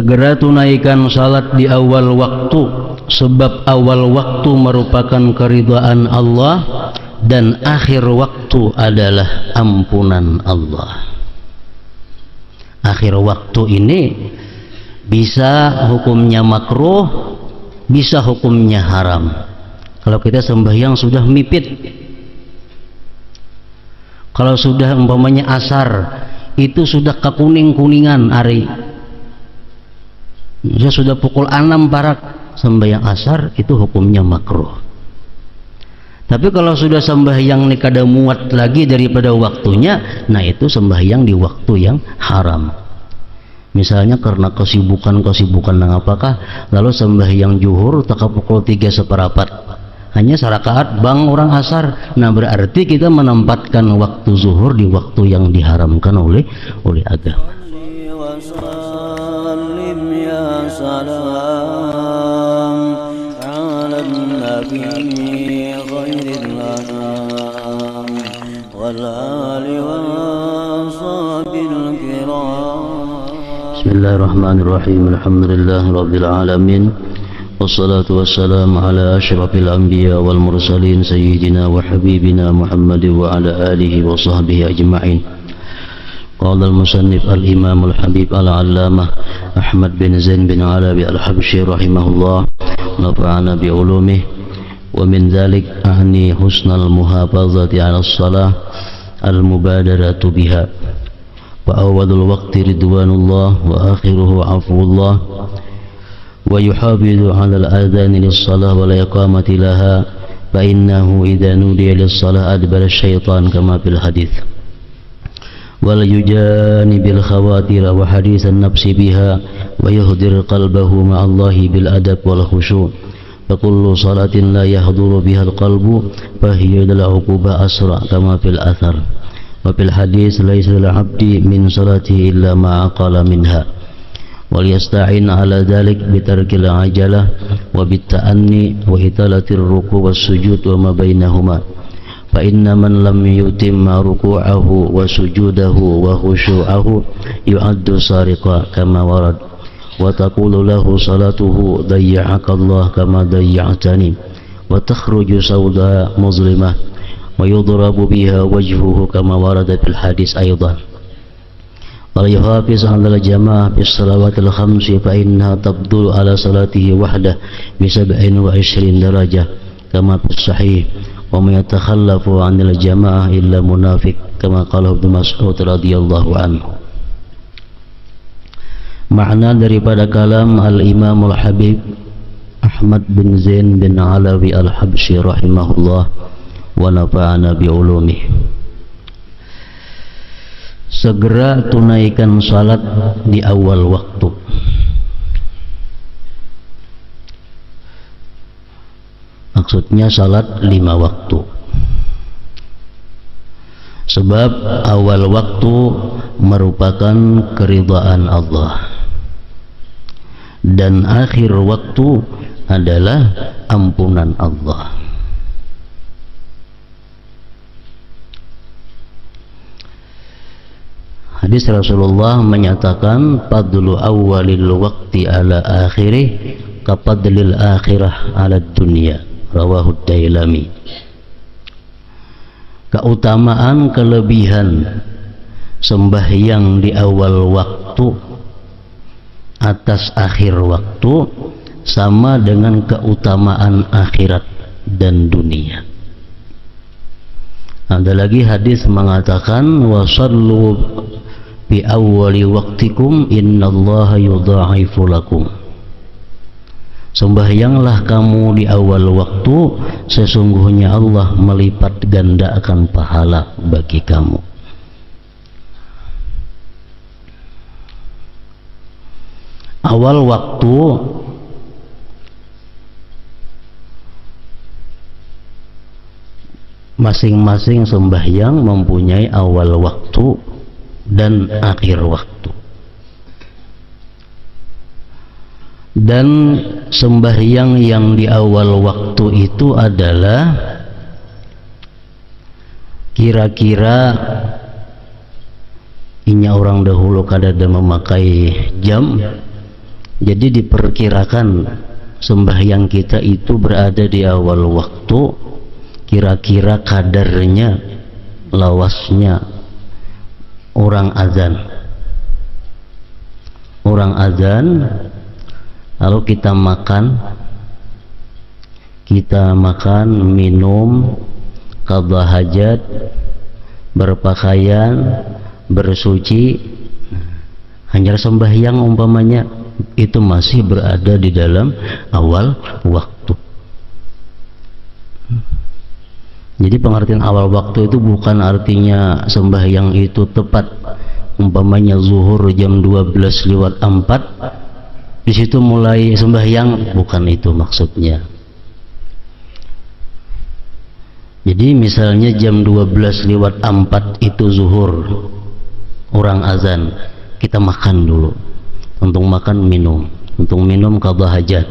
Segera tunaikan salat di awal waktu, sebab awal waktu merupakan keridhaan Allah dan akhir waktu adalah ampunan Allah. Akhir waktu ini bisa hukumnya makruh, bisa hukumnya haram. Kalau kita sembahyang sudah mipit, kalau sudah umpamanya asar itu sudah kekuning-kuningan hari, sudah pukul 6 barat sembahyang asar, itu hukumnya makruh. Tapi kalau sudah sembahyang ini kada muat lagi daripada waktunya, nah itu sembahyang di waktu yang haram. Misalnya karena kesibukan nang apakah, lalu sembahyang zuhur tak pukul 3 seperempat, hanya sarakaat bang orang asar. Nah berarti kita menempatkan waktu zuhur di waktu yang diharamkan oleh agama. Bismillahirrahmanirrahim. Alhamdulillahirabbil alamin. Wassalatu wassalamu ala asyrafil anbiya wal mursalin sayyidina wa habibina Muhammad wa ala alihi wa sahbihi ajma'in. Qala al-musannif al-imam al-habib al-allamah Ahmad bin Zain bin Alawi al-Habsyi rahimahullah, nafa'ana bi ulumihi. Wa min dhalik ahni husnal muhafazati 'ala as-salah al-mubadaratu biha. وأول الوقت رضوان الله وآخره عفو الله ويحافظ على الأذان للصلاة والإقامة لها فإنه إذا نودي للصلاة أدبر الشيطان كما في الحديث وليجانب الخواطر وحديث النفس بها ويهدر قلبه مع الله بالأدب والخشوع فكل صلاة لا يحضر بها القلب فهي للعقوبة أسرع كما في الأثر وفي الحديث ليس للعبد من صلاته إلا ما عقل منها وليستعين على ذلك بترك العجلة وبالتأني وإطالة الركوع والسجود وما بينهما فإن من لم يتم ركوعه وسجوده وخشوعه يعد سارقا كما ورد وتقول له صلاته ضيعك الله كما ضيعتني وتخرج سوداء مظلمة ويضرب بها وجهه كما ورد في الحديث أيضا وليحافظ على الجماعة في الصلوات الخمس فإنها تفضل على صلاته وحده ب27 درجة كما في الصحيح ومن يتخلف عن الجماعة إلا منافق كما قال ابن مسعود radhiyallahu anhu. Makna daripada kalam al-Imam al-Habib Ahmad bin Zain bin Alawi al-Habsyi rahimahullah wa nafa'ana bi ulumih. Segera tunaikan salat di awal waktu. Maksudnya salat 5 waktu. Sebab awal waktu merupakan keridhaan Allah dan akhir waktu adalah ampunan Allah. Hadis Rasulullah menyatakan fadlu awalil waqti ala akhirih kafadlil akhirah ala dunya, rawahu Dailami. Keutamaan kelebihan sembahyang di awal waktu atas akhir waktu sama dengan keutamaan akhirat dan dunia. Ada lagi hadis mengatakan wasallu bi awwali waqtikum innallaha yudha'ifu lakum. Sembahyanglah kamu di awal waktu, sesungguhnya Allah melipat gandakan pahala bagi kamu. Awal waktu masing-masing sembahyang mempunyai awal waktu dan akhir waktu. Dan sembahyang yang di awal waktu itu adalah kira-kira inya orang dahulu kadada memakai jam, Jadi diperkirakan sembahyang kita itu berada di awal waktu, kira-kira kadarnya, lawasnya orang azan. Orang azan, lalu kita makan, minum, qadha hajat, berpakaian, bersuci, hanya sembahyang umpamanya, itu masih berada di dalam awal waktu. Jadi pengertian awal waktu itu bukan artinya sembahyang itu tepat, umpamanya zuhur jam 12:04 di situ mulai sembahyang, bukan itu maksudnya. Jadi misalnya jam 12:04 itu zuhur, orang azan, kita makan dulu. Untuk makan minum, untuk minum qadha hajat,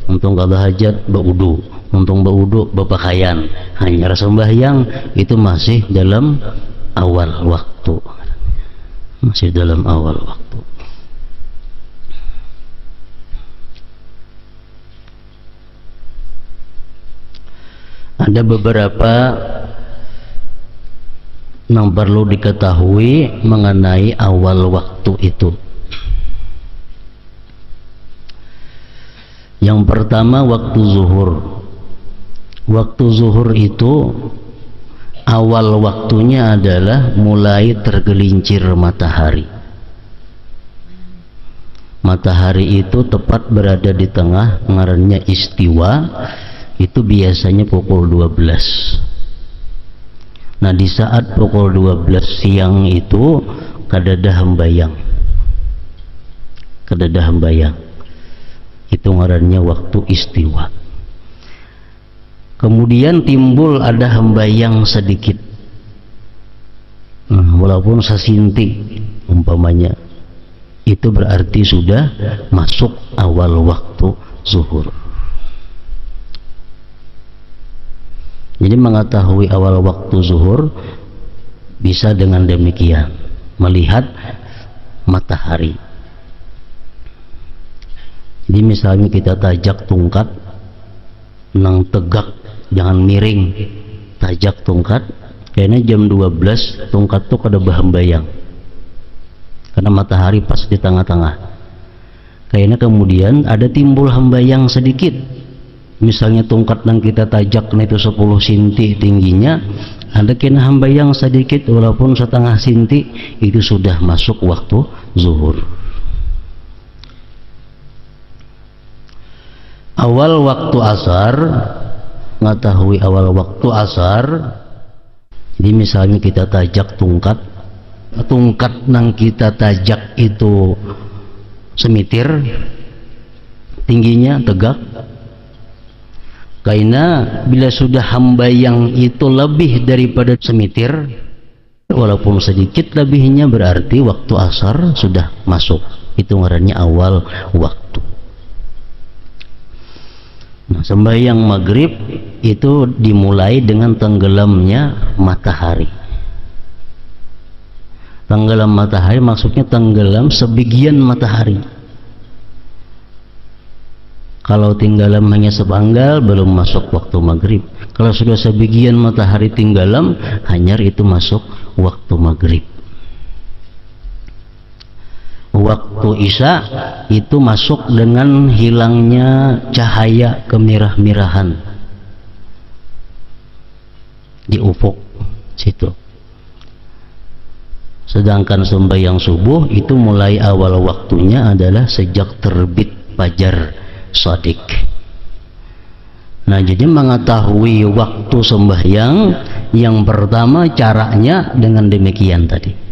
untuk qadha hajat berwudu, untuk berwudu berpakaian, hanya sembahyang, itu masih dalam awal waktu. Masih dalam awal waktu. Ada beberapa yang perlu diketahui mengenai awal waktu itu. Yang pertama, waktu zuhur. Waktu zuhur itu awal waktunya adalah mulai tergelincir matahari. Matahari itu tepat berada di tengah, ngarannya istiwa, itu biasanya pukul 12. Nah, di saat pukul 12 siang itu kadadah hembayang. Kadadah hembayang. Itu ngarannya waktu istiwa. Kemudian timbul ada hembayang sedikit, walaupun sesinti umpamanya, itu berarti sudah masuk awal waktu zuhur. Jadi mengetahui awal waktu zuhur bisa dengan demikian, melihat matahari. Jadi misalnya kita tajak tungkat nang tegak, jangan miring, tajak tungkat, kayaknya jam 12 tungkat tuh kada bahembayang karena matahari pas di tengah-tengah. Kayaknya kemudian ada timbul hembayang sedikit, misalnya tungkat yang kita tajak itu 10 sinti tingginya, ada kena hembayang sedikit walaupun setengah sinti, itu sudah masuk waktu zuhur. Awal waktu asar, mengetahui awal waktu asar. Jadi misalnya kita tajak tungkat nang kita tajak itu semitir tingginya, tegak. Karena bila sudah hembayang itu lebih daripada semitir, walaupun sedikit lebihnya, berarti waktu asar sudah masuk. Itu ngarannya awal waktu. Nah, sembahyang maghrib itu dimulai dengan tenggelamnya matahari. Tenggelam matahari maksudnya tenggelam sebagian matahari. Kalau tenggelam hanya sepanggal, belum masuk waktu maghrib. Kalau sudah sebagian matahari tenggelam, hanya itu masuk waktu maghrib. Waktu isya itu masuk dengan hilangnya cahaya kemirah-mirahan di ufuk situ. Sedangkan sembahyang subuh itu mulai awal waktunya adalah sejak terbit fajar shadiq. Nah, jadi mengetahui waktu sembahyang yang pertama caranya dengan demikian tadi.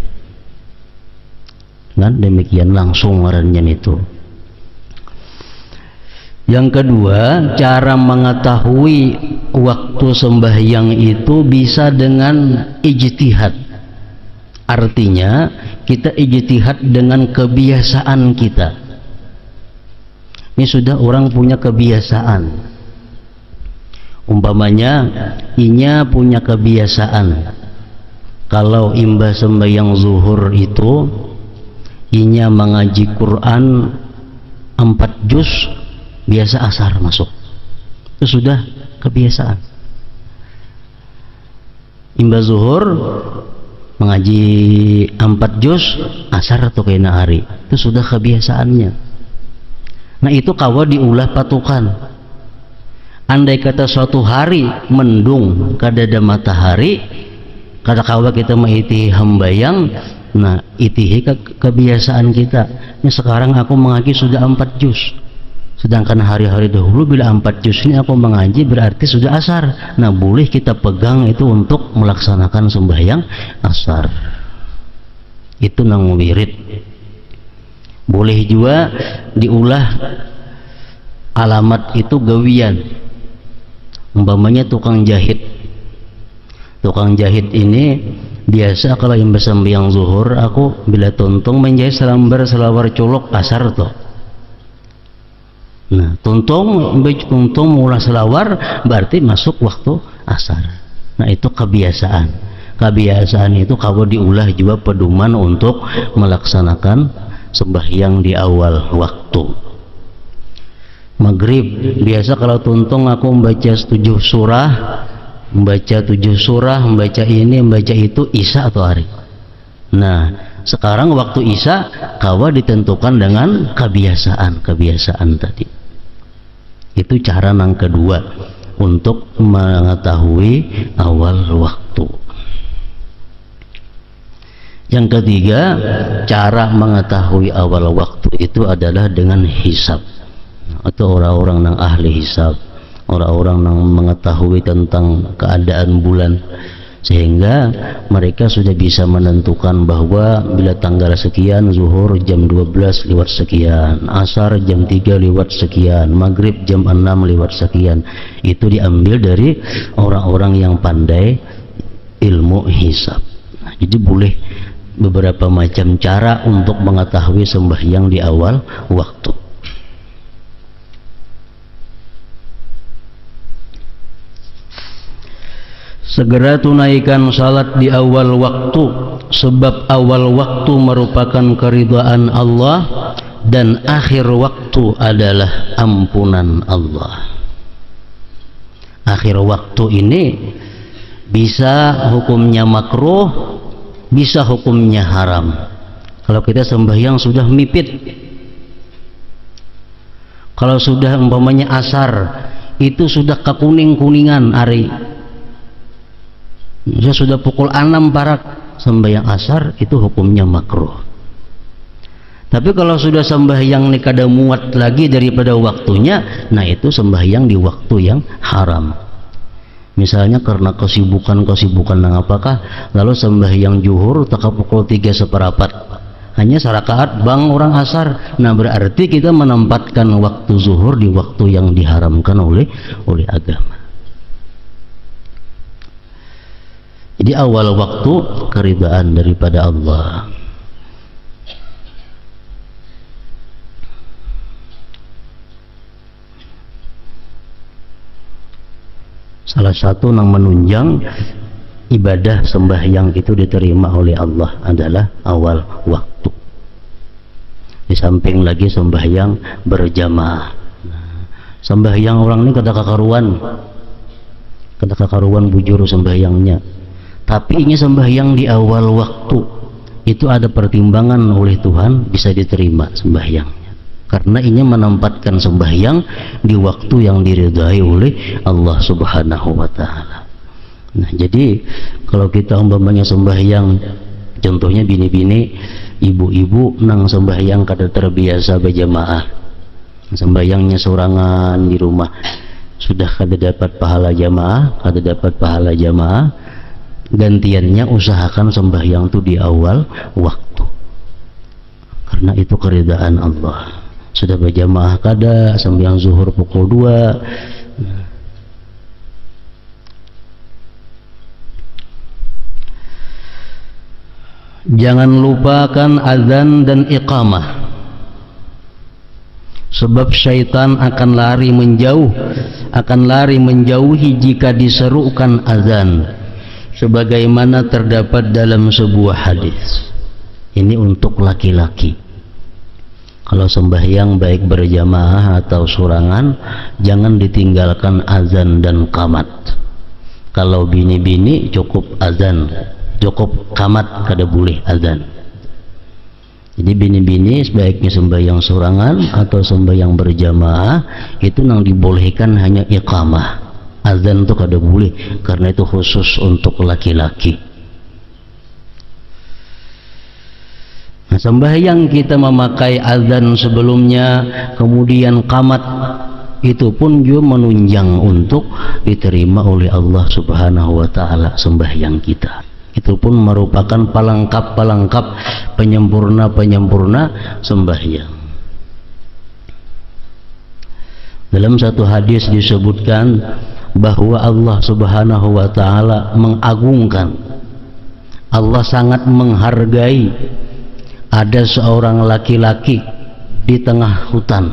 Kan demikian langsung ngarannya itu. Yang kedua, cara mengetahui waktu sembahyang itu bisa dengan ijtihad. Artinya kita ijtihad dengan kebiasaan kita. Ini sudah orang punya kebiasaan. Umpamanya inya punya kebiasaan, kalau imbah sembahyang zuhur itu inya mengaji Quran 4 juz biasa asar masuk, itu sudah kebiasaan. Imba zuhur mengaji 4 juz asar atau kena hari, itu sudah kebiasaannya. Nah itu kawa diulah patukan. Andai kata suatu hari mendung kadada matahari, kata kawa kita mengiti hambayang, nah itihi kebiasaan kita. Ini sekarang aku mengaji sudah 4 juz, sedangkan hari-hari dahulu bila 4 juz ini aku mengaji berarti sudah asar. Nah boleh kita pegang itu untuk melaksanakan sembahyang asar, itu nang wirid. Boleh juga diulah alamat itu gawian, umpamanya tukang jahit. Tukang jahit ini biasa kalau yang bersembahyang zuhur, aku bila tuntung menjahit selawar colok asar toh. Nah tuntung mula selawar berarti masuk waktu asar. Nah itu kebiasaan. Kebiasaan itu kalau diulah juga pedoman untuk melaksanakan sembahyang di awal waktu. Maghrib biasa kalau tuntung aku membaca 7 surah, membaca 7 surah, membaca ini, membaca itu, isya atau hari. Nah sekarang waktu isya kawa ditentukan dengan kebiasaan tadi. Itu cara yang kedua untuk mengetahui awal waktu. Yang ketiga, cara mengetahui awal waktu itu adalah dengan hisab, atau orang-orang yang ahli hisab, orang-orang yang mengetahui tentang keadaan bulan, sehingga mereka sudah bisa menentukan bahwa bila tanggal sekian zuhur jam 12 lewat sekian, asar jam 3 lewat sekian, maghrib jam 6 lewat sekian. Itu diambil dari orang-orang yang pandai ilmu hisab. Nah, jadi boleh beberapa macam cara untuk mengetahui sembahyang di awal waktu. Segera tunaikan salat di awal waktu, sebab awal waktu merupakan keridhaan Allah dan akhir waktu adalah ampunan Allah. Akhir waktu ini bisa hukumnya makruh, bisa hukumnya haram. Kalau kita sembahyang sudah mipit, kalau sudah umpamanya asar itu sudah kekuning-kuningan hari, sudah pukul 6 parak sembahyang asar, itu hukumnya makruh. Tapi kalau sudah sembahyang ini kada muat lagi daripada waktunya, nah itu sembahyang di waktu yang haram. Misalnya karena kesibukan yang apakah, lalu sembahyang zuhur tak pukul 3 seperempat, hanya sarakaat bang orang asar. Nah berarti kita menempatkan waktu zuhur di waktu yang diharamkan oleh agama. Jadi awal waktu keridhaan daripada Allah. Salah satu yang menunjang ibadah sembahyang itu diterima oleh Allah adalah awal waktu. Di samping lagi sembahyang berjamaah. Sembahyang orang ini kada kakaruan bujur sembahyangnya. Tapi ini sembahyang di awal waktu itu ada pertimbangan oleh Tuhan, bisa diterima sembahyangnya. Karena ini menempatkan sembahyang di waktu yang diridhai oleh Allah Subhanahu wa Ta'ala. Nah, jadi kalau kita umpamanya sembahyang, contohnya bini-bini, ibu-ibu nang sembahyang kada terbiasa berjamaah, sembahyangnya sorangan di rumah, sudah kada dapat pahala jamaah, gantiannya usahakan sembahyang itu di awal waktu, karena itu keridhaan Allah. Sudah berjamaah kada, sembahyang zuhur pukul 2. Jangan lupakan azan dan iqamah, sebab syaitan akan lari menjauhi jika diserukan azan, sebagaimana terdapat dalam sebuah hadis. Ini untuk laki-laki. Kalau sembahyang baik berjamaah atau surangan, jangan ditinggalkan azan dan qamat. Kalau bini-bini cukup azan, cukup qamat, kada boleh azan. Jadi bini-bini sebaiknya sembahyang surangan atau sembahyang berjamaah itu yang dibolehkan hanya iqamah. Azan itu kada boleh, karena itu khusus untuk laki-laki. Nah, sembahyang kita memakai azan sebelumnya, kemudian qamat, itu pun juga menunjang untuk diterima oleh Allah Subhanahu wa ta'ala sembahyang kita. Itu pun merupakan pelengkap penyempurna sembahyang. Dalam satu hadis disebutkan bahwa Allah Subhanahu wa ta'ala mengagungkan, Allah sangat menghargai ada seorang laki-laki di tengah hutan.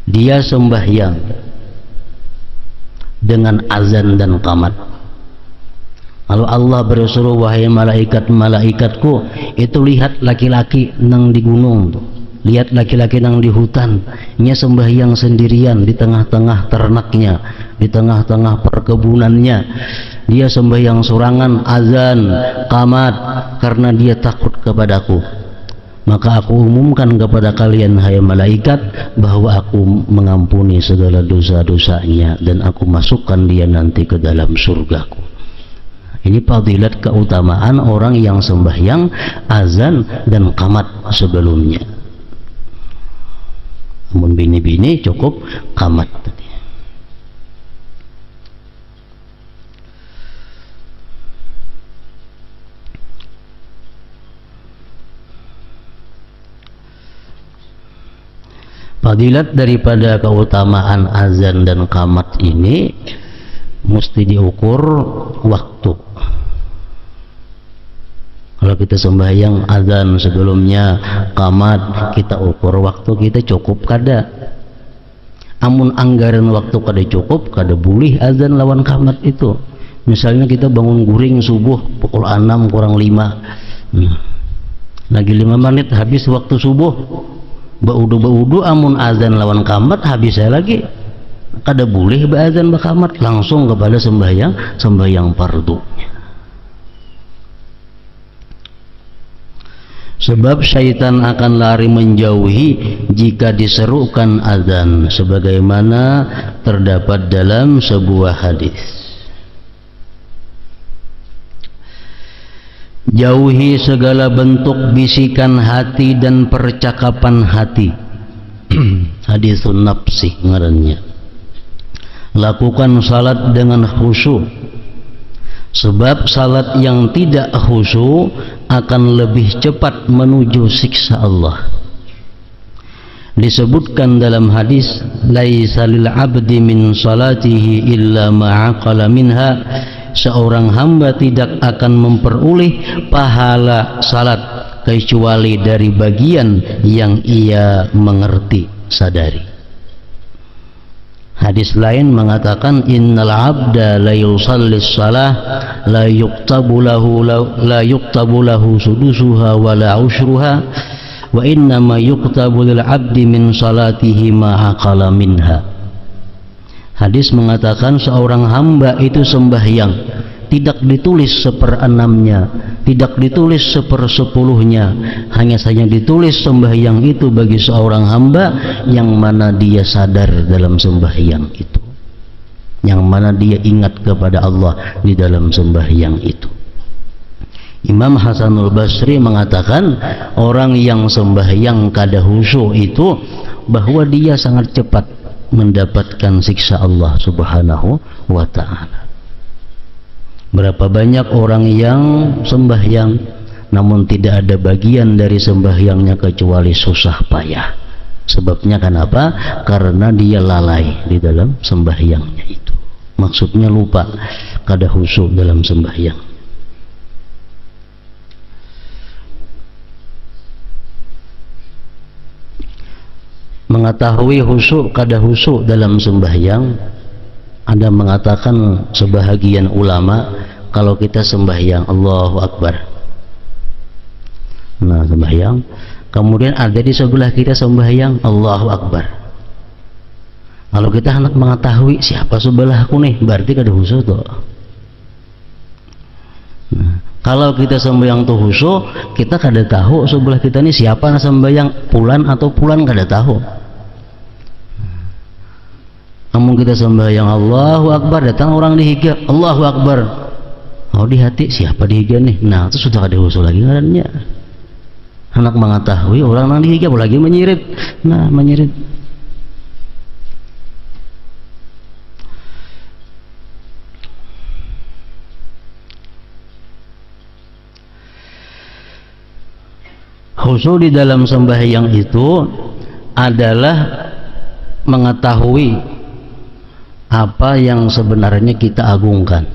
Dia sembahyang dengan azan dan qamat. Lalu Allah bersuruh, wahai malaikat-malaikatku, itu lihat laki-laki nang di gunung tuh. Lihat laki-laki nang di hutan, nya sembahyang sendirian di tengah-tengah ternaknya, di tengah-tengah perkebunannya. Dia sembahyang surangan, azan, qamat, karena dia takut kepadaku. Maka aku umumkan kepada kalian, hai malaikat, bahwa aku mengampuni segala dosa-dosanya dan aku masukkan dia nanti ke dalam surgaku. Ini fadilat keutamaan orang yang sembahyang azan dan qamat sebelumnya. Namun bini-bini cukup qamat tadi. Fadilat daripada keutamaan azan dan qamat ini mesti diukur waktu. Kalau kita sembahyang azan sebelumnya, qamat, kita ukur waktu kita cukup kada. Amun anggaran waktu kada cukup, kada boleh azan lawan qamat itu. Misalnya kita bangun guring subuh pukul 6 kurang 5. Lagi 5 menit habis waktu subuh. Baudu amun azan lawan qamat habis saya lagi. Kada boleh beazan baqamat, langsung kepada sembahyang fardunya. Sebab syaitan akan lari menjauhi jika diserukan azan, sebagaimana terdapat dalam sebuah hadis. Jauhi segala bentuk bisikan hati dan percakapan hati. Hadisun nafsi ngarannya. Lakukan salat dengan khusyuk, sebab salat yang tidak khusyuk akan lebih cepat menuju siksa Allah. Disebutkan dalam hadis, laisa lil abdi min salatihi illa ma'aqala minha. Seorang hamba tidak akan memperoleh pahala salat kecuali dari bagian yang ia mengerti, sadari. Hadis lain mengatakan, innal abda la yusallis salah la yuktabu lahu sudusuha wa la ushruha wa innama yuktabu lil abdi min salatihi ma aqala minha. Hadis mengatakan seorang hamba itu sembahyang tidak ditulis 1/6-nya, tidak ditulis 1/10-nya, hanya saja ditulis sembahyang itu bagi seorang hamba yang mana dia sadar dalam sembahyang itu, yang mana dia ingat kepada Allah di dalam sembahyang itu. Imam Hasanul Basri mengatakan orang yang sembahyang kada khusyuk itu bahwa dia sangat cepat mendapatkan siksa Allah Subhanahu wa ta'ala. Berapa banyak orang yang sembahyang namun tidak ada bagian dari sembahyangnya kecuali susah payah. Sebabnya kenapa? Karena dia lalai di dalam sembahyangnya itu. Maksudnya lupa, kada khusyuk dalam sembahyang. Mengetahui khusyuk kada khusyuk dalam sembahyang, ada mengatakan sebahagian ulama, kalau kita sembahyang Allahu Akbar, Nah, sembahyang. Kemudian ada di sebelah kita sembahyang, Allahu Akbar. Kalau kita hendak mengetahui siapa sebelahku nih, berarti kada khusyuk tuh. Nah, kalau kita sembahyang tuh khusyuk, kita kada tahu sebelah kita nih siapa sembahyang, pulan atau pulan kada tahu. Namun kita sembahyang Allahu Akbar, datang orang di higa, Allahu Akbar. Oh, di hati siapa di higa nih? Nah, itu sudah kada khusyuk lagi ngarannya. Hendak mengetahui orang nang di higa lagi menyirit. Nah, menyirit. Khusyuk di dalam sembahyang itu adalah mengetahui apa yang sebenarnya kita agungkan,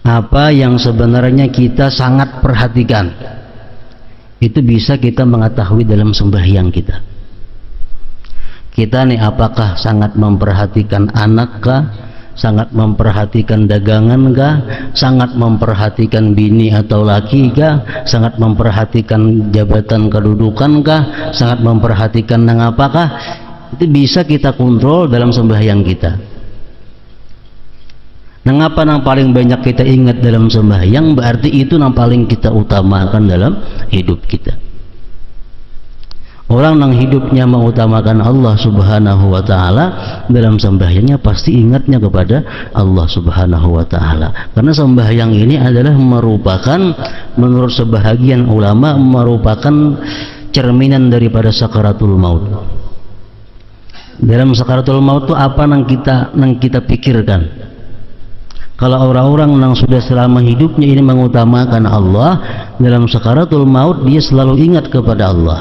apa yang sebenarnya kita sangat perhatikan. Itu bisa kita mengetahui dalam sembahyang kita. Kita nih apakah sangat memperhatikan anak kah, sangat memperhatikan dagangan kah, sangat memperhatikan bini atau laki kah, sangat memperhatikan jabatan kedudukan kah, sangat memperhatikan nang apakah. Itu bisa kita kontrol dalam sembahyang kita. Nang apa nang paling banyak kita ingat dalam sembahyang, berarti itu nang paling kita utamakan dalam hidup kita. Orang yang hidupnya mengutamakan Allah Subhanahu wa Ta'ala, dalam sembahyangnya pasti ingatnya kepada Allah Subhanahu wa Ta'ala. Karena sembahyang ini adalah merupakan, menurut sebahagian ulama, merupakan cerminan daripada sakaratul maut. Dalam sakaratul maut itu apa yang kita pikirkan? Kalau orang-orang yang sudah selama hidupnya ini mengutamakan Allah, dalam sakaratul maut dia selalu ingat kepada Allah.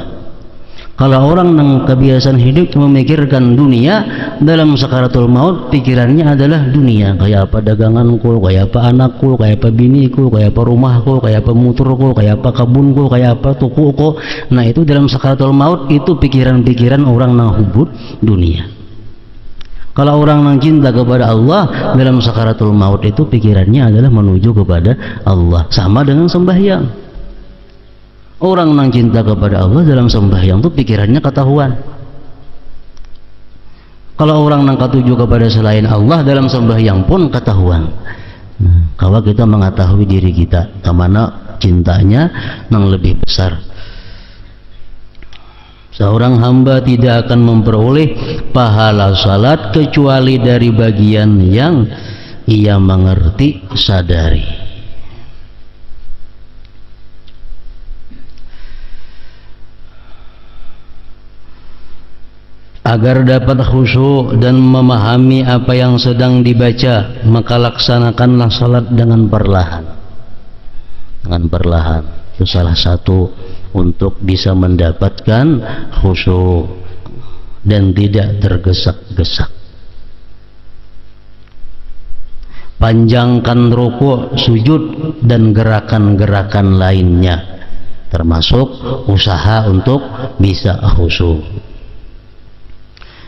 Kalau orang yang kebiasaan hidup memikirkan dunia, dalam sakaratul maut pikirannya adalah dunia. Kayak apa daganganku, kayak apa anakku, kayak apa biniku, kayak apa rumahku, kayak apa motorku, kayak apa kebunku, kayak apa tukuku. Nah, itu dalam sakaratul maut itu pikiran-pikiran orang yang hubud dunia. Kalau orang yang cinta kepada Allah, dalam sakaratul maut itu pikirannya adalah menuju kepada Allah. Sama dengan sembahyang. Orang yang cinta kepada Allah dalam sembahyang itu pikirannya ketahuan. Kalau orang yang ketuju kepada selain Allah dalam sembahyang pun ketahuan. Nah, kalau kita mengetahui diri kita kemana cintanya yang lebih besar, seorang hamba tidak akan memperoleh pahala salat kecuali dari bagian yang ia mengerti, sadari. Agar dapat khusyuk dan memahami apa yang sedang dibaca, maka laksanakanlah salat dengan perlahan. Dengan perlahan. Itu salah satu untuk bisa mendapatkan khusyuk dan tidak tergesa-gesa. Panjangkan rukuk, sujud dan gerakan-gerakan lainnya, termasuk usaha untuk bisa khusyuk.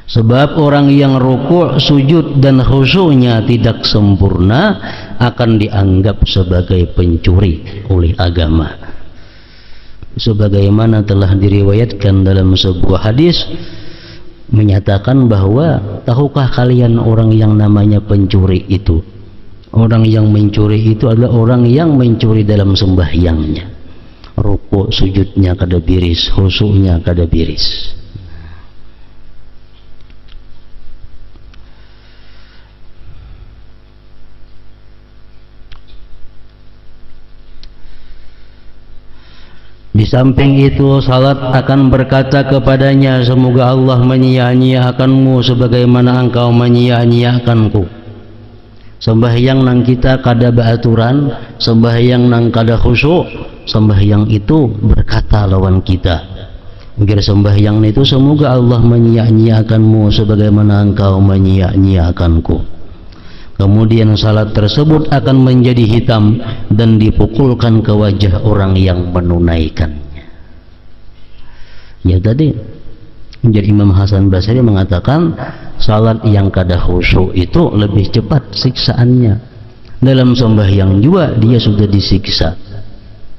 Sebab orang yang rukuk, sujud dan khusyuknya tidak sempurna akan dianggap sebagai pencuri oleh agama. Sebagaimana telah diriwayatkan dalam sebuah hadis menyatakan bahwa tahukah kalian orang yang namanya pencuri itu? Orang yang mencuri itu adalah orang yang mencuri dalam sembahyangnya. Rukuk sujudnya kada biris, khusyuknya kada biris. Di samping itu, salat akan berkata kepadanya, semoga Allah menyia-nyiakanmu sebagaimana engkau menyia-nyiakanku. Sembahyang nang kita kada beraturan, sembahyang nang kada khusyuk, sembahyang itu berkata lawan kita. Mungkin sembahyang itu semoga Allah menyia-nyiakanmu sebagaimana engkau menyia-nyiakanku. Kemudian salat tersebut akan menjadi hitam dan dipukulkan ke wajah orang yang menunaikannya. Ya tadi, jadi Imam Hasan Basri mengatakan salat yang kada khusyuk itu lebih cepat siksaannya. Dalam sembahyang juga dia sudah disiksa.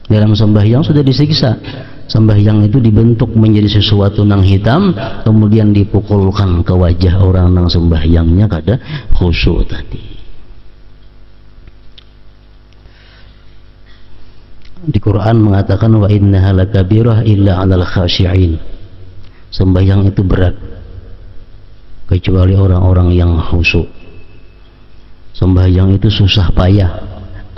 Dalam sembahyang sudah disiksa. Sembahyang itu dibentuk menjadi sesuatu nang hitam, kemudian dipukulkan ke wajah orang nang sembahyangnya kada khusyuk tadi. Di Quran mengatakan wa innaha lakabirah illa 'alal khashi'in. Sembahyang itu berat kecuali orang-orang yang khusyuk. Sembahyang itu susah payah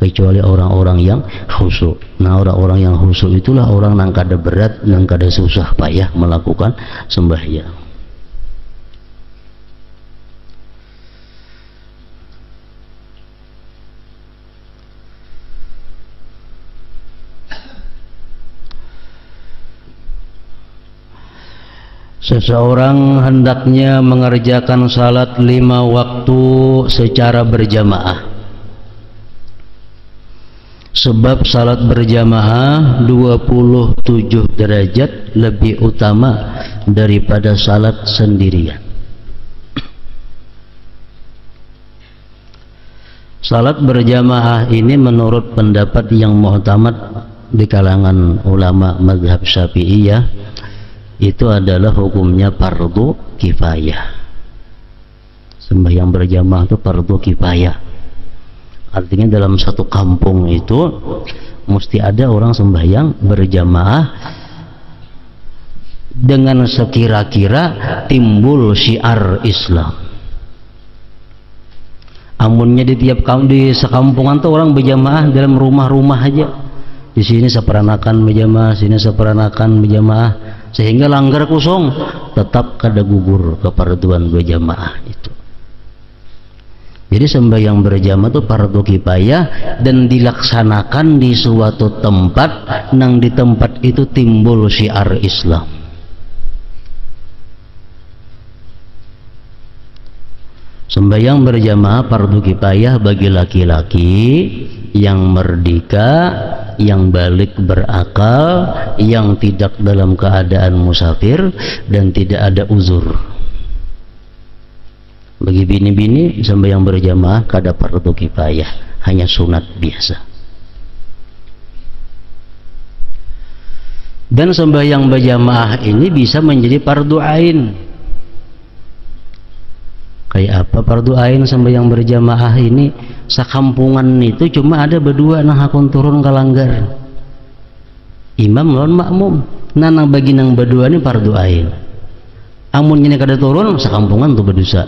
kecuali orang-orang yang khusyuk. Nah, orang-orang yang khusyuk itulah orang nang kada berat, nang kada susah payah melakukan sembahyang. Seseorang hendaknya mengerjakan salat 5 waktu secara berjamaah. Sebab salat berjamaah 27 derajat lebih utama daripada salat sendirian. Salat berjamaah ini menurut pendapat yang muhtamad di kalangan ulama mazhab Syafi'iyah itu adalah hukumnya fardu kifayah. Sembahyang berjamaah itu fardu kifayah. Artinya dalam satu kampung itu mesti ada orang sembahyang berjamaah dengan sekira-kira timbul syiar Islam. Amunnya di tiap di sekampungan tuh orang berjamaah dalam rumah-rumah aja. Di sini seperanakan berjamaah, sini seperanakan berjamaah, sehingga langgar kosong tetap kada gugur kefarduan berjamaah itu. Jadi sembahyang berjamaah itu fardu kifayah dan dilaksanakan di suatu tempat, nang di tempat itu timbul syiar Islam. Sembahyang berjamaah fardu kifayah bagi laki-laki yang merdeka, yang balik berakal, yang tidak dalam keadaan musafir dan tidak ada uzur. Bagi bini-bini sembahyang berjamaah kada fardu kifayah, hanya sunat biasa. Dan sembahyang berjamaah ini bisa menjadi fardu ain. Kayak apa fardu ain sembahyang berjamaah ini? Sakampungan itu cuma ada berdua nang hakun turun kalanggar. Imam lawan makmum. Nah nang bagi nang berdua ini fardu ain. Amun ini kada turun sakampungan tuh berdosa.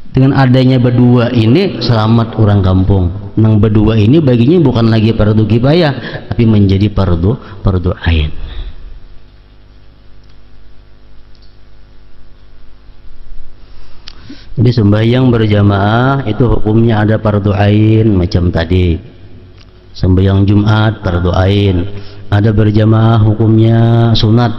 Dengan adanya berdua ini selamat orang kampung. Nang berdua ini baginya bukan lagi fardu kifayah tapi menjadi fardu ain. Jadi sembahyang berjamaah itu hukumnya ada fardu ain macam tadi. Sembahyang Jumat fardu ain. Ada berjamaah hukumnya sunat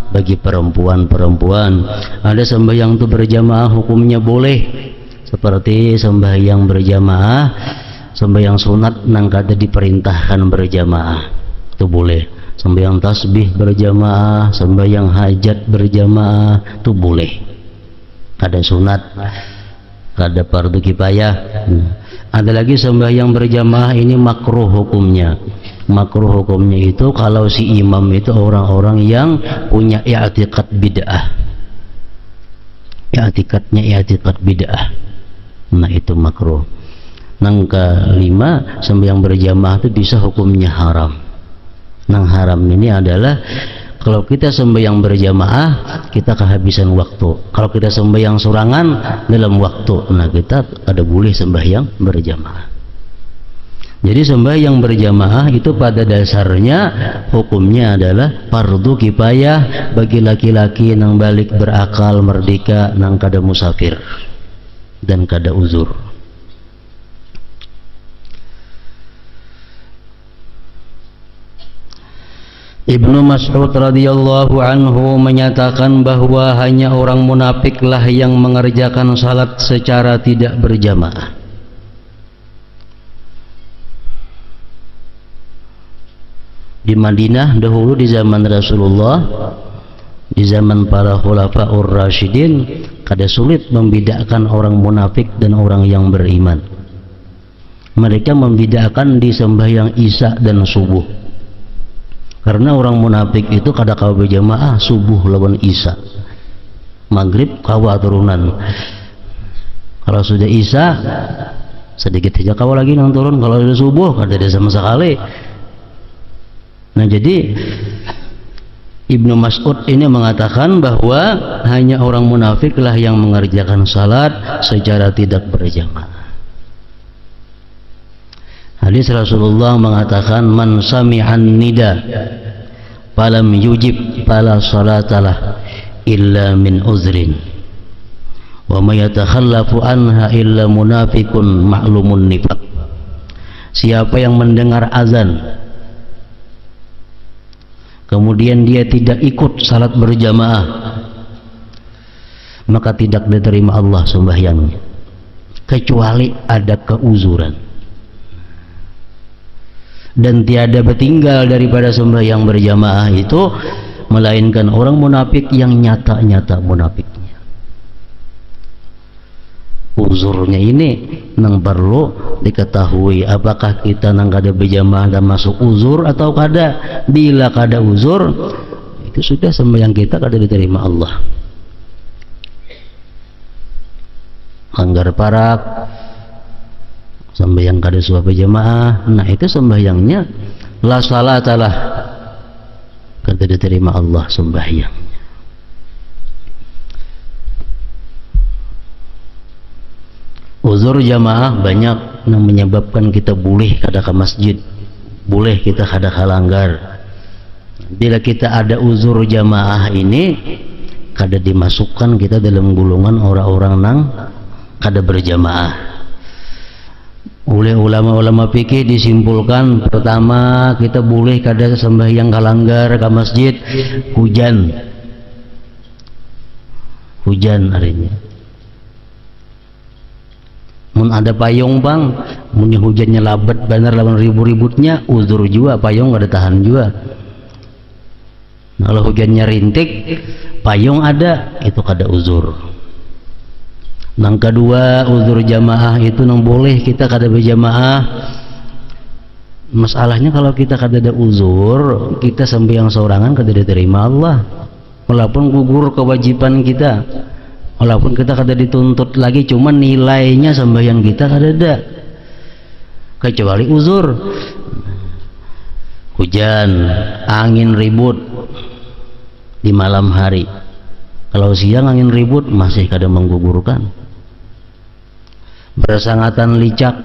bagi perempuan-perempuan. Ada sembahyang itu berjamaah hukumnya boleh. Seperti sembahyang berjamaah, sembahyang sunat nang kada diperintahkan berjamaah itu boleh. Sembahyang tasbih berjamaah, sembahyang hajat berjamaah itu boleh. Kada sunat, kada fardu kifayah. Ada lagi sembahyang berjamaah ini makruh hukumnya. Makruh hukumnya itu kalau si imam itu orang-orang yang punya i'tiqad bid'ah. I'tiqad bid'ah. Nah itu makruh. Nang kelima sembahyang berjamaah itu bisa hukumnya haram. Nang haram ini adalah kalau kita sembahyang berjamaah kita kehabisan waktu. Kalau kita sembahyang sorangan dalam waktu, nah kita ada boleh sembahyang berjamaah. Jadi sembahyang berjamaah itu pada dasarnya hukumnya adalah fardu kifayah bagi laki-laki nang balik berakal, merdeka, nang kada musafir dan kada uzur. Ibnu Mas'ud radhiyallahu anhu menyatakan bahwa hanya orang munafiklah yang mengerjakan salat secara tidak berjamaah. Di Madinah dahulu di zaman Rasulullah, di zaman para khulafaur rasyidin, kada sulit membedakan orang munafik dan orang yang beriman. mereka membedakan di sembahyang isya dan subuh. Karena orang munafik itu kada kawa berjamaah subuh lawan isya, maghrib kawa turunan. Kalau sudah isya sedikit saja kawa lagi nang turun, kalau sudah subuh kada ada sama sekali. Nah, jadi Ibnu Mas'ud ini mengatakan bahwa hanya orang munafiklah yang mengerjakan salat secara tidak berjamaah. Hadis Rasulullah mengatakan, man sami'an nida falam yujib fala salatalah illa min uzrin wa may yatakhallafu anha illa munafiqun ma'lumun nifaq. Siapa yang mendengar azan kemudian dia tidak ikut salat berjamaah, maka tidak diterima Allah sembahyangnya, kecuali ada keuzuran. Dan tiada bertinggal daripada sembahyang berjamaah itu melainkan orang munafik yang nyata-nyata munafiknya. Uzurnya ini nang perlu diketahui, apakah kita nang kada berjamaah dan masuk uzur atau kada. Bila kada uzur, itu sudah sembahyang kita kada diterima Allah. Anggar parak sembahyang kada suah berjamaah, nah itu sembahyangnya la salatalah, kada diterima Allah sembahyang. Uzur jamaah banyak yang menyebabkan kita boleh kada ke masjid, boleh kita kada halanggar. Bila kita ada uzur jamaah ini, kada dimasukkan kita dalam golongan orang-orang nang kada berjamaah. Oleh ulama-ulama fikih disimpulkan, pertama kita boleh kada sembahyang halanggar ke masjid hujan harinya. Mun ada payung bang, mun hujannya labat benar lawan ribut-ributnya, uzur juga, payung ada tahan juga. Nah, kalau hujannya rintik, payung ada, itu kada uzur. Yang kedua, uzur jamaah itu nang boleh kita kada berjamaah. Masalahnya kalau kita kada ada uzur, kita sembahyang sorangan kada diterima Allah, walaupun gugur kewajiban kita. Walaupun kita kada dituntut lagi, cuma nilainya sembahyang kita kada ada, kecuali uzur. Hujan, angin ribut di malam hari. Kalau siang angin ribut masih kada menggugurkan. Bersangatan licak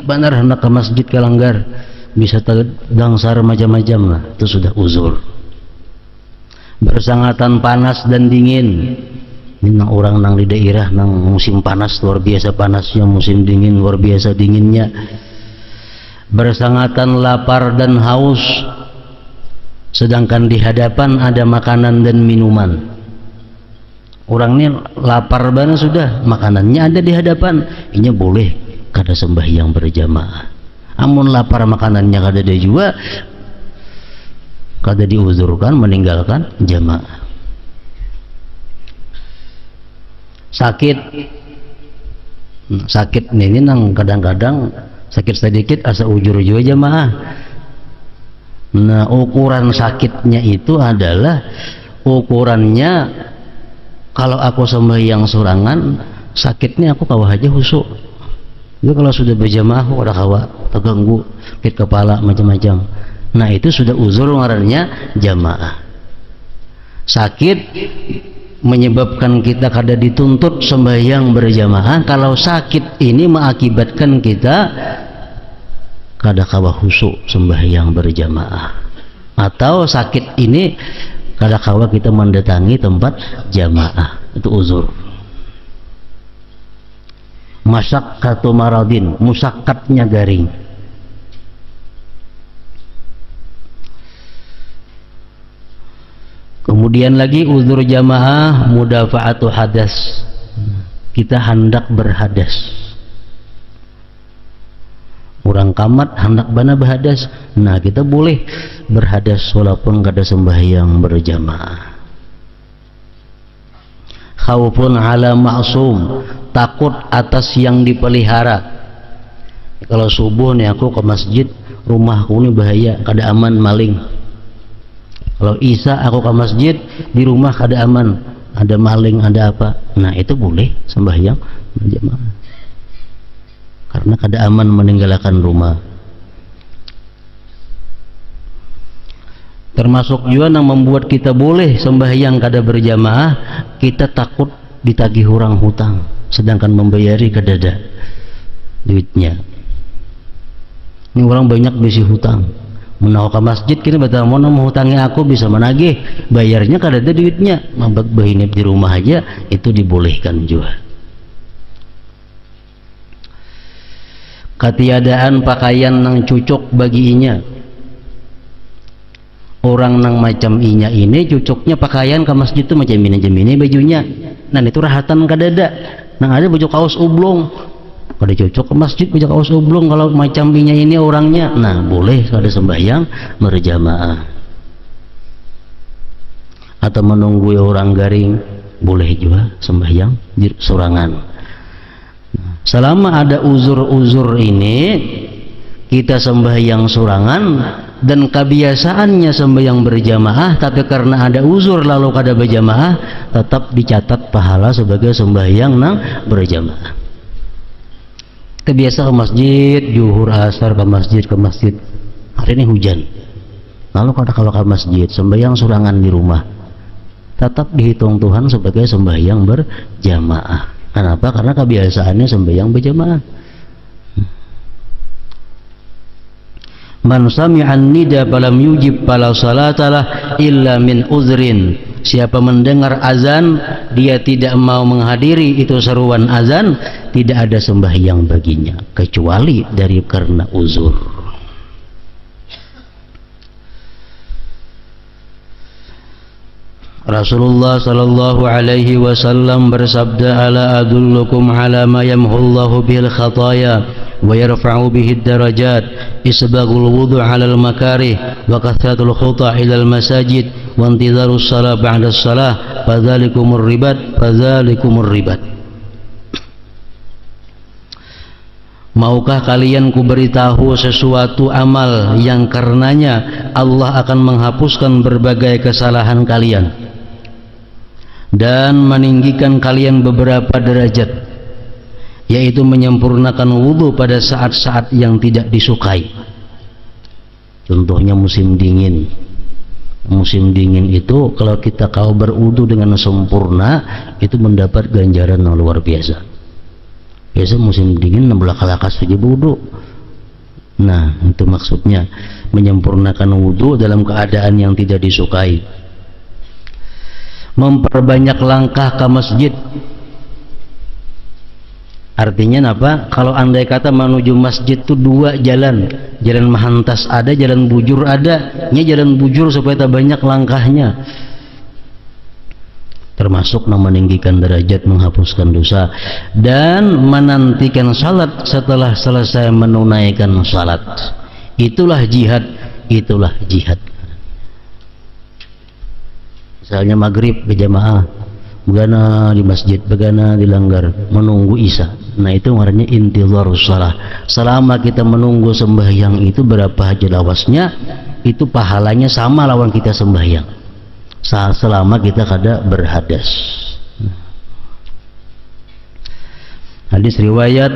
benar hendak ke masjid ke langgar, bisa dangsar macam-macam lah, itu sudah uzur. Bersangatan panas dan dingin, ini orang nang di daerah nang musim panas luar biasa panasnya, musim dingin luar biasa dinginnya. Bersangatan lapar dan haus, sedangkan di hadapan ada makanan dan minuman. Orang ini lapar banget sudah, makanannya ada di hadapan, ini boleh kada sembahyang berjamaah. Amun lapar makanannya kada ada juga, kada diuzurkan meninggalkan jamaah. Sakit ini nang kadang-kadang sakit sedikit asa ujur juga jamaah. Nah, ukuran sakitnya itu adalah ukurannya, kalau aku sembahyang sorangan sakitnya aku kawa aja husuk. Jadi kalau sudah berjamaah aku kada kawa, terganggu, sakit kepala macam-macam. Nah, itu sudah uzur ngarannya jamaah. Sakit menyebabkan kita kada dituntut sembahyang berjamaah kalau sakit ini mengakibatkan kita kada kawa husuk sembahyang berjamaah, atau sakit ini kada kawa kita mendatangi tempat jamaah, itu uzur. Masyaqqatu maradin, musakkatnya garing. Kemudian lagi uzur jamaah mudafa'atu hadas, kita hendak berhadas. Orang kamat hendak bana berhadas, nah kita boleh berhadas walaupun kada sembahyang berjamaah. khaufun ala ma'sum, takut atas yang dipelihara. Kalau subuh nih aku ke masjid, rumahku ini bahaya, kada aman maling. Kalau isya aku ke masjid, di rumah kada aman, ada maling, ada apa. Nah itu boleh sembahyang berjamaah, karena kada aman meninggalkan rumah. Termasuk juga yang membuat kita boleh sembahyang kada berjamaah, kita takut ditagih orang hutang, sedangkan membayari kada ada duitnya. Ini orang banyak bisi hutang, menawa ke masjid kita batal mau hutangnya aku bisa menagih, bayarnya kada ada duitnya, mabak bahinip di rumah aja, itu dibolehkan juga. Ketiadaan pakaian yang cocok bagi inya, orang nang macam inya ini cocoknya pakaian ke masjid itu macam ini bajunya, nah itu rahatan kada ada. Nang ada baju kaos oblong, kada cocok ke masjid baju kaos oblong. Kalau macam inya ini orangnya, nah boleh kada sembahyang berjamaah. Atau menunggu orang garing, boleh juga sembahyang sorangan. Selama ada uzur-uzur ini, kita sembahyang sorangan, dan kebiasaannya sembahyang berjamaah, tapi karena ada uzur lalu kada berjamaah, tetap dicatat pahala sebagai sembahyang nang berjamaah. Kebiasa ke masjid, zuhur asar ke masjid, hari ini hujan, lalu kalau ke masjid sembahyang sorangan di rumah, tetap dihitung Tuhan sebagai sembahyang berjamaah. Kenapa? Karena kebiasaannya sembahyang berjamaah. Man sami'an nida falam yujib fala salatalah illa min uzrin. Siapa mendengar azan dia tidak mau menghadiri itu seruan azan, tidak ada sembahyang baginya kecuali dari karena uzur. Rasulullah sallallahu alaihi wasallam bersabda, ala adullukum ala ma yamhullahu bil khataya wa yarfa'u bihi darajat, isbagul wudu' ala al makarih wa kathratul khuta' ila al masajid wa intidharus salah ba'da salah fadzalikumur ribat. Maukah kalian kuberitahu sesuatu amal yang karenanya Allah akan menghapuskan berbagai kesalahan kalian dan meninggikan kalian beberapa derajat, yaitu menyempurnakan wudhu pada saat-saat yang tidak disukai. Contohnya musim dingin. Musim dingin itu kalau kita kau berwudhu dengan sempurna, itu mendapat ganjaran yang luar biasa. Biasa musim dingin 16 kalakas saja wudhu. Nah itu maksudnya menyempurnakan wudhu dalam keadaan yang tidak disukai. Memperbanyak langkah ke masjid. Artinya apa? Kalau andai kata menuju masjid itu dua jalan, jalan mahantas ada, jalan bujur ada. Ini jalan bujur supaya tak banyak langkahnya. Termasuk meninggikan derajat, menghapuskan dosa, dan menantikan salat setelah selesai menunaikan salat. Itulah jihad, itulah jihad. Misalnya maghrib berjamaah, begana di masjid, begana di langgar, menunggu isya. Nah itu namanya intidharus shalah. Selama kita menunggu sembahyang itu berapa jelawasnya, itu pahalanya sama lawan kita sembahyang. Selama kita kada berhadas. Hadis riwayat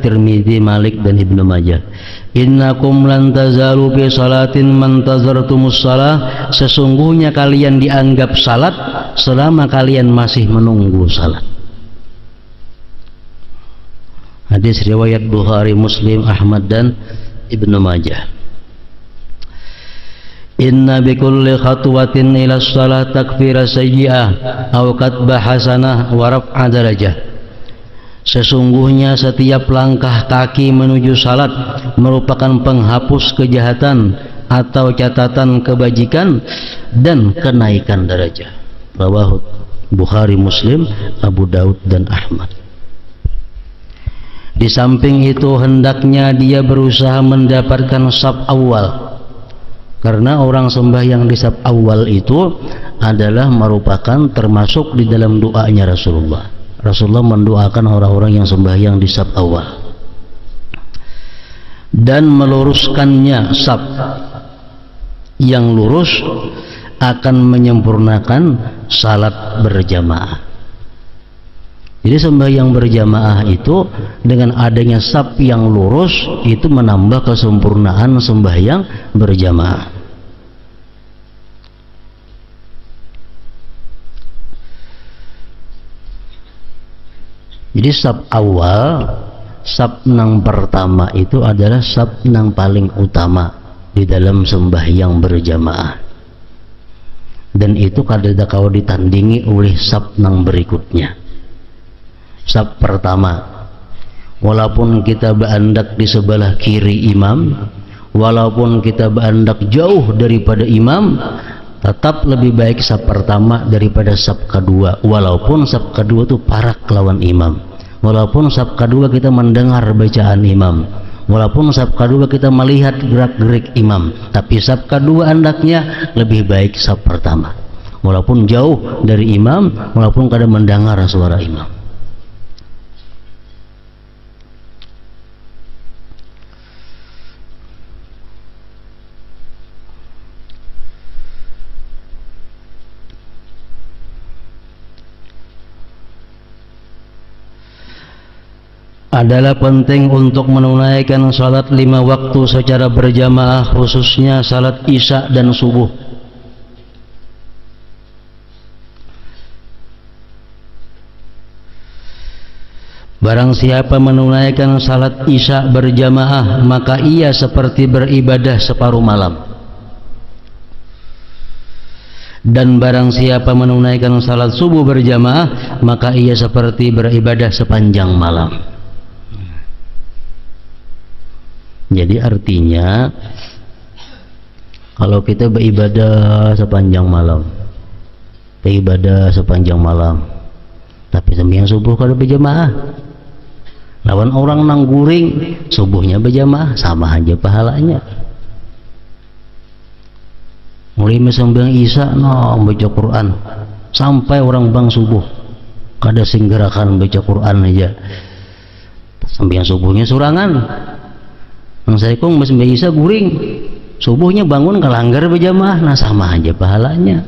Tirmidzi, Malik dan Ibnu Majah. Innakum lan tazalu fi salatin man tazartumus salah. Sesungguhnya kalian dianggap salat selama kalian masih menunggu salat. Hadis riwayat Bukhari, Muslim, Ahmad dan Ibnu Majah. Inna bikulli khatwatin ila shalah takfira sayyi'ah aw katba hasanah wa raf'a darajah. Sesungguhnya setiap langkah kaki menuju salat merupakan penghapus kejahatan atau catatan kebajikan dan kenaikan derajat. Rawahu Bukhari, Muslim, Abu Daud dan Ahmad. Di samping itu hendaknya dia berusaha mendapatkan saf awal, Karena orang sembahyang di saf awal itu adalah merupakan termasuk di dalam doanya Rasulullah. Rasulullah mendoakan orang-orang yang sembahyang di saf awal. Dan meluruskannya saf yang lurus akan menyempurnakan salat berjamaah. Jadi sembahyang berjamaah itu dengan adanya saf yang lurus itu menambah kesempurnaan sembahyang berjamaah. Jadi saf awal, saf nang pertama itu adalah saf nang paling utama di dalam sembahyang berjamaah. Dan itu kadang kalau ditandingi oleh saf nang berikutnya. Saf pertama, walaupun kita berandak di sebelah kiri imam, walaupun kita berandak jauh daripada imam, tetap lebih baik saf pertama daripada saf kedua, walaupun saf kedua itu parak lawan imam, walaupun saf kedua kita mendengar bacaan imam, walaupun saf kedua kita melihat gerak-gerik imam, tapi saf kedua andaknya lebih baik saf pertama, walaupun jauh dari imam, walaupun kadang mendengar suara imam. Adalah penting untuk menunaikan salat 5 waktu secara berjamaah, khususnya salat isya dan subuh. Barang siapa menunaikan salat isya berjamaah, maka ia seperti beribadah separuh malam. Dan barang siapa menunaikan salat subuh berjamaah, maka ia seperti beribadah sepanjang malam. Jadi artinya kalau kita beribadah sepanjang malam, tapi sembahyang subuh kalau berjamaah, lawan orang nangguring subuhnya berjamaah, sama aja pahalanya. Mulai sembahyang isya baca Quran sampai orang bang subuh, kada singgerakan baca Quran aja. Sembahyang subuhnya surangan. Saya kong masih bisa guring, subuhnya bangun kelanggar berjamaah, nah sama aja pahalanya.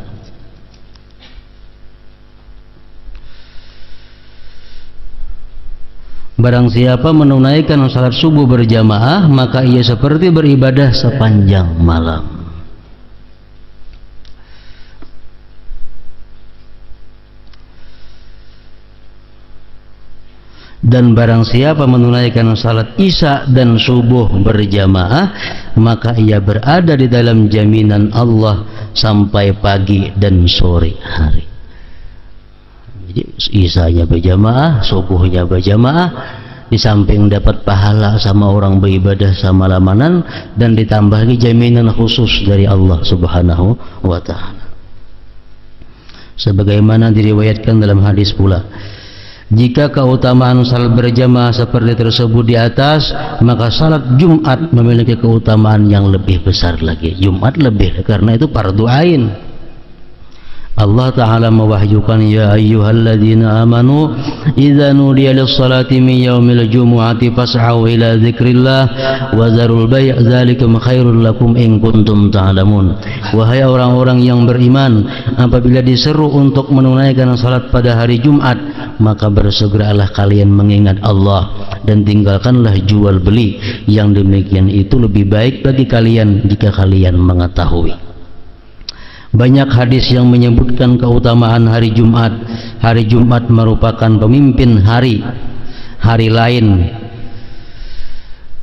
Barang siapa menunaikan salat subuh berjamaah, maka ia seperti beribadah sepanjang malam. Dan barang siapa menunaikan salat isya dan subuh berjamaah, maka ia berada di dalam jaminan Allah sampai pagi dan sore hari. Jadi isyanya berjamaah, subuhnya berjamaah, di samping dapat pahala sama orang beribadah sama lamanan, dan ditambah lagi jaminan khusus dari Allah Subhanahu wa ta'ala. Sebagaimana diriwayatkan dalam hadis pula, jika keutamaan salat berjamaah seperti tersebut di atas, maka salat Jumat memiliki keutamaan yang lebih besar lagi. Jumat lebih karena itu fardu ain. Allah Ta'ala mewahyukan, ya ayyuhalladzina amanu idza nudiya lis-salati min yaumil jumu'ati fas'au ila dzikrillah wa zarul bai' dzalikum khairul lakum in kuntum ta'lamun. Wahai orang-orang yang beriman, apabila diseru untuk menunaikan salat pada hari Jumat, maka bersegeralah kalian mengingat Allah dan tinggalkanlah jual beli. Yang demikian itu lebih baik bagi kalian jika kalian mengetahui. Banyak hadis yang menyebutkan keutamaan hari Jumat. Hari Jumat merupakan pemimpin hari lain.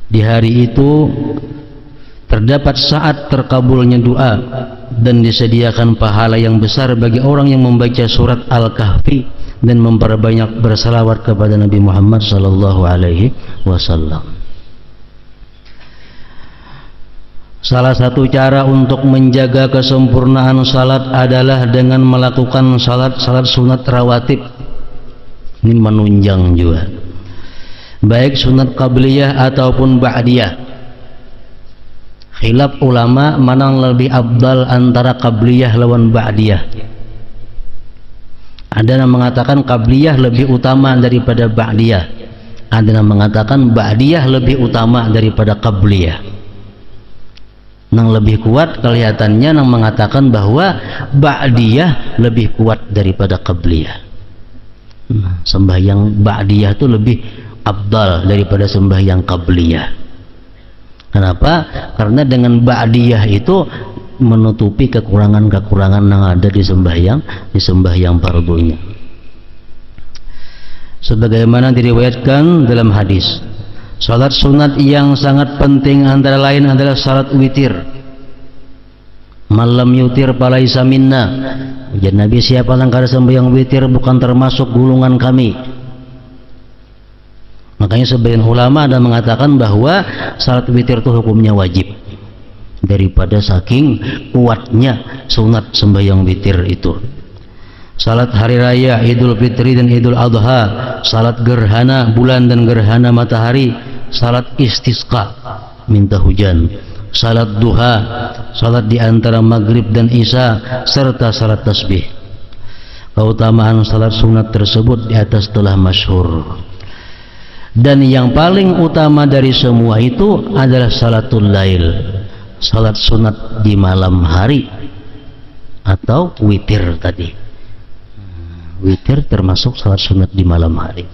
Di hari itu terdapat saat terkabulnya doa dan disediakan pahala yang besar bagi orang yang membaca surat Al-Kahfi dan memperbanyak bersalawat kepada Nabi Muhammad sallallahu alaihi wasallam. Salah satu cara untuk menjaga kesempurnaan salat adalah dengan melakukan salat sunat rawatib. Ini menunjang juga, baik sunat qabliyah ataupun ba'diyah. Khilaf ulama mana yang lebih afdal antara qabliyah lawan ba'diyah. Ada yang mengatakan qabliyah lebih utama daripada ba'diyah. Ada yang mengatakan ba'diyah lebih utama daripada qabliyah. Yang lebih kuat kelihatannya yang mengatakan bahwa ba'diyah lebih kuat daripada qabliyah. Sembahyang ba'diyah itu lebih afdal daripada sembahyang qabliyah. Kenapa? Karena dengan ba'diyah itu menutupi kekurangan-kekurangan yang ada di sembahyang fardunya. Sebagaimana diriwayatkan dalam hadis, salat sunat yang sangat penting antara lain adalah salat witir. Malam yutir palaisa minna. Ujar Nabi, siapa yang kada sembahyang witir bukan termasuk golongan kami. Makanya sebagian ulama ada mengatakan bahwa salat witir itu hukumnya wajib, daripada saking kuatnya sunat sembahyang witir itu. Salat hari raya Idul Fitri dan Idul Adha, salat gerhana bulan dan gerhana matahari, salat istisqa minta hujan, salat duha, salat di antara maghrib dan isya, serta salat tasbih. Keutamaan salat sunat tersebut di atas telah masyhur. Dan yang paling utama dari semua itu adalah salatul lail, salat sunat di malam hari atau witir tadi. Witir termasuk salat sunat di malam hari.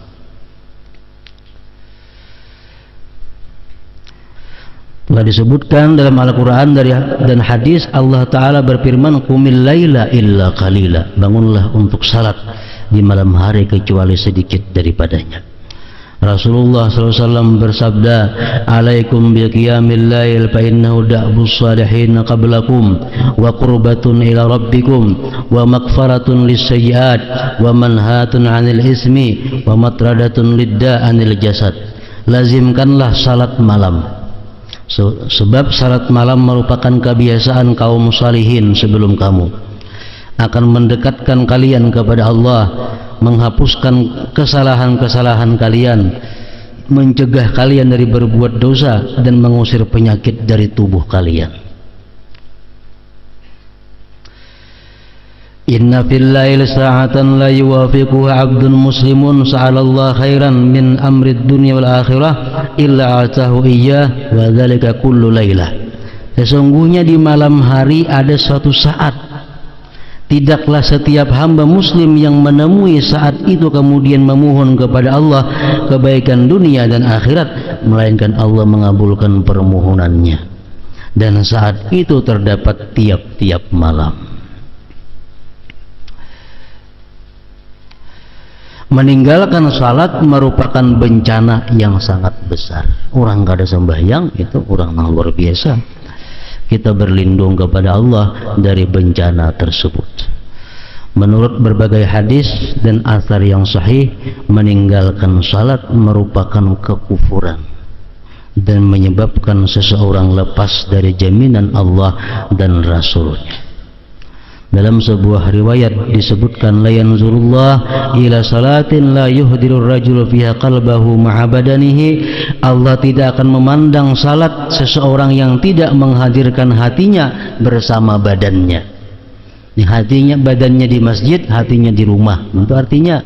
Telah disebutkan dalam Al-Quran dan hadis, Allah Ta'ala berfirman, qumil laila illa qalila, bangunlah untuk salat di malam hari kecuali sedikit daripadanya. Rasulullah SAW bersabda, alaikum bil qiyamil lail fa innahu da'bus salihin qablakum wa qurbatun ila rabbikum wa maghfaratun lisayyi'at wa manhatun 'anil ismi wa matradatun lidda 'anil jasad. Lazimkanlah salat malam, sebab salat malam merupakan kebiasaan kaum salihin sebelum kamu, akan mendekatkan kalian kepada Allah, menghapuskan kesalahan-kesalahan kalian, mencegah kalian dari berbuat dosa, dan mengusir penyakit dari tubuh kalian. Inna fil lail sa'atan la yuwafiquha 'abdun muslimun sa'alallah khairan min amrid dunya wal akhirah illa atahu iyyah wa dzalika kullu lailah. Sesungguhnya di malam hari ada suatu saat, tidaklah setiap hamba muslim yang menemui saat itu kemudian memohon kepada Allah kebaikan dunia dan akhirat, melainkan Allah mengabulkan permohonannya, dan saat itu terdapat tiap-tiap malam. Meninggalkan salat merupakan bencana yang sangat besar. Orang gak ada sembahyang itu orang yang luar biasa. Kita berlindung kepada Allah dari bencana tersebut. Menurut berbagai hadis dan athar yang sahih, meninggalkan salat merupakan kekufuran dan menyebabkan seseorang lepas dari jaminan Allah dan Rasulnya. Dalam sebuah riwayat disebutkan, la yanzurullah ila salatin la yuhdirur rajulu fiha qalbahu ma'a badanihi. Allah tidak akan memandang salat seseorang yang tidak menghadirkan hatinya bersama badannya. Hatinya, badannya di masjid, hatinya di rumah. Itu artinya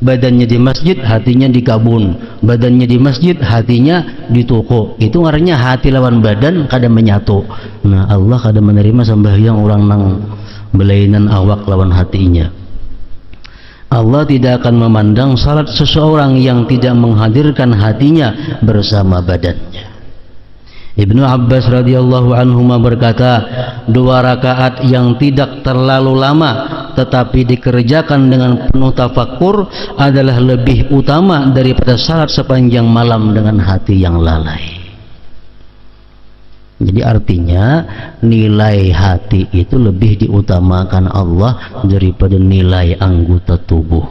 badannya di masjid, hatinya di kabun. Badannya di masjid, hatinya di toko. Itu artinya hati lawan badan kada menyatu. Nah, Allah kada menerima sembahyang orang nang belainan awak lawan hatinya. Allah tidak akan memandang salat seseorang yang tidak menghadirkan hatinya bersama badannya. Ibnu Abbas radhiyallahu anhuma berkata, 2 rakaat yang tidak terlalu lama tetapi dikerjakan dengan penuh tafakkur adalah lebih utama daripada salat sepanjang malam dengan hati yang lalai. Jadi artinya nilai hati itu lebih diutamakan Allah daripada nilai anggota tubuh.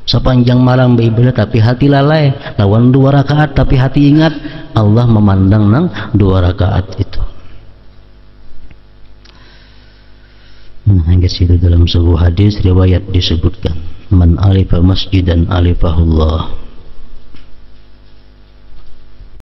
Sepanjang malam beribadah tapi hati lalai, lawan 2 rakaat tapi hati ingat, Allah memandang nang 2 rakaat itu. Hingga situ dalam sebuah hadis riwayat disebutkan, man alifa masjidan alifahullah.